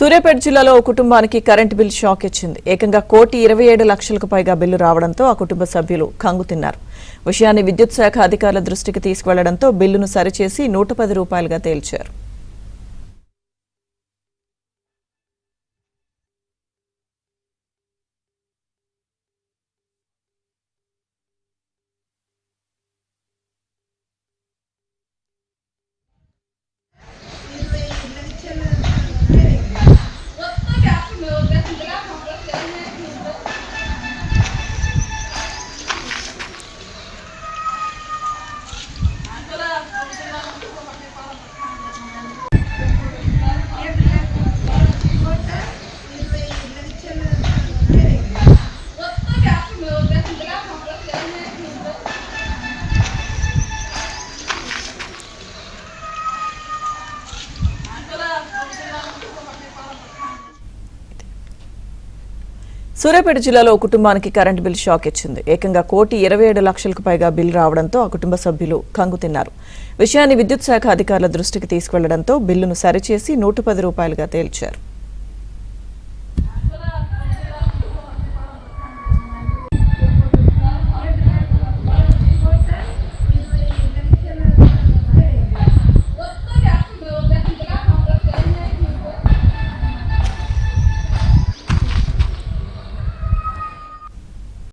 సూర్యాపేట జిల్లాలో ఓ కుటుంబానికి current bill shock ఇచ్చింది. ఏకంగా 1,27,00,000కు పైగా బిల్లు రావడంతో ఆ కుటుంబ సభ్యులు కంగుతిన్నారు. విషయాన్ని విద్యుత్ శాఖ అధికారుల దృష్టికి తీసుకువెళ్లడంతో బిల్లును సరిచేసి ₹110గా తేల్చారు. సూర్యాపేట జిల్లాలో ఓ కుటుంబానికి కరెంటు బిల్ షాక్ ఇచ్చింది. ఏకంగా 1,27,00,000కు పైగా బిల్ రావడంతో ఆ కుటుంబ సభ్యులు కంగుతిన్నారు. విషయాన్ని విద్యుత్ శాఖ అధికారుల దృష్టికి తీసుకువెళ్లడంతో బిల్లును సరిచేసి ₹110గా తేల్చారు.